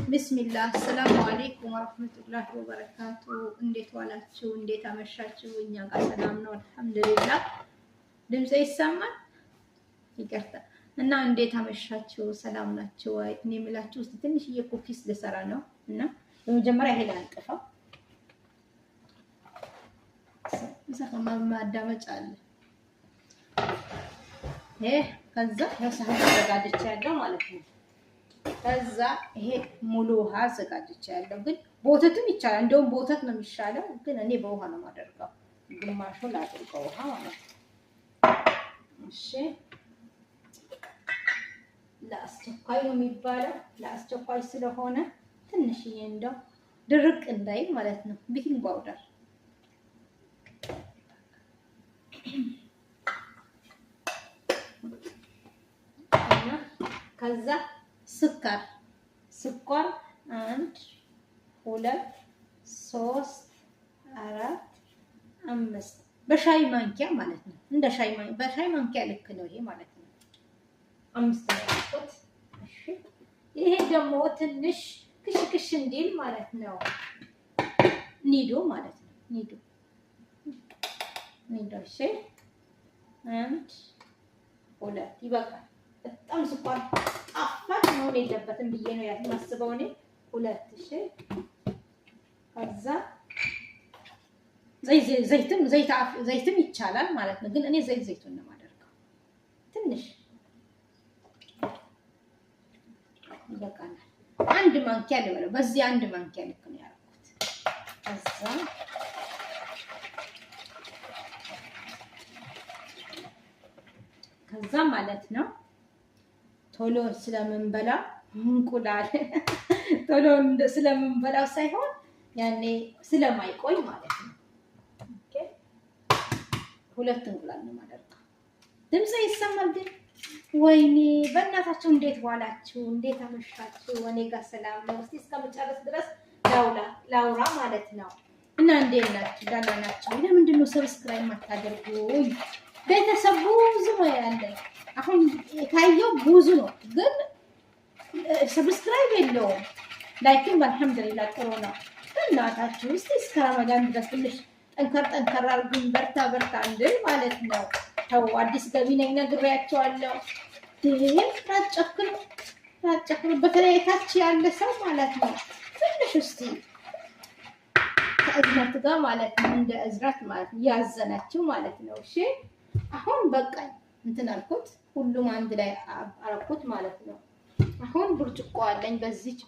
ቢስሚላህ ሰላሙ አለይኩም ወራህመቱላሂ ወበረካቱ። እንዴት ዋላችሁ? እንዴት አመሻችሁ? እኛ ጋር ሰላም ነው አልሐምዱሊላህ። ድምጼ ይሰማል? ይቅርታ እና እንዴት አመሻችሁ? ሰላም ናችሁ ወይ? እኔ የምላችሁ እስቲ ትንሽዬ ኩኪስ ልሰራ ነው እና በመጀመሪያ ይሄ ላንጥፋው። ሰከማ ማዳመጫ አለ። ከዛ ሳህን አዘጋጅቼ ያለው ማለት ነው። ከዛ ይሄ ሙሉ ውሃ አዘጋጅቼ ያለው፣ ግን በወተትም ይቻላል። እንደውም በወተት ነው የሚሻለው፣ ግን እኔ በውሃ ነው የማደርገው። ግማሹን ላድርገው ውሃ ማለት ነው። እሺ ለአስቸኳይ ነው የሚባለው። ለአስቸኳይ ስለሆነ ትንሽዬ እንደው ድርቅ እንዳይል ማለት ነው። ቤኪንግ ፓውደር ከዛ ስኳር 1 2 3 4 5 በሻይ ማንኪያ ማለት ነው። እንደ በሻይ ማንኪያ ልክ ነው ይሄ ማለት ነው። 5 ነው። እሺ ይሄ ደግሞ ትንሽ ክሽክሽ እንዲል ማለት ነው። ኒዶ ማለት ነው። ኒዶ እሺ 1 2 ይበቃል። በጣም ስኳር ጣፋጭ መሆን የለበትም ብዬ ነው ያስመስበው እኔ 2 እሺ። ከዛ ዘይትም ይቻላል ማለት ነው፣ ግን እኔ ዘይቱን ነው የማደርገው። ትንሽ ይበቃናል። 1 ማንኪያ ልበለው፣ በዚህ 1 ማንኪያ ልክ ነው ያደረኩት። ከዛ ማለት ነው ቶሎ ስለምንበላ እንቁላል ቶሎ ስለምንበላው ሳይሆን ያኔ ስለማይቆይ ማለት ነው። ኦኬ 2 እንቁላል ነው የማደርገው። ድምጼ ይሰማል ግን? ወይኔ በእናታችሁ እንዴት ዋላችሁ? እንዴት አመሻችሁ? እኔ ጋር ሰላም ነው። እስቲ እስከመጨረስ ድረስ ላውራ ማለት ነው። እና እንዴት ናችሁ? ደህና ናችሁ? ለምንድን ነው ሰብስክራይብ የማታደርጉኝ? ቤተሰብ ብዙ ነው ያለኝ። አሁን የታየው ብዙ ነው፣ ግን ሰብስክራይብ የለውም። ላይክም አልሐምዱሊላህ ጥሩ ነው። እናታችሁ እስቲ እስከ ረመዳን ድረስ ትንሽ ጠንከር አድርጉኝ፣ በርታ እንድል ማለት ነው። ተው አዲስ ገቢ ነኝ ነግሬያቸዋለሁ። ታጨክሩ በተለይ ታች ያለ ሰው ማለት ነው። ትንሽ እስቲ ከእዝነት ጋር ማለት ነው፣ እንደ እዝራት ማለት ነው፣ ያዘናችሁ ማለት ነው። እሺ አሁን በቃኝ እንትን አልኩት፣ ሁሉም አንድ ላይ አረኩት ማለት ነው። አሁን ብርጭቆ አለኝ በዚች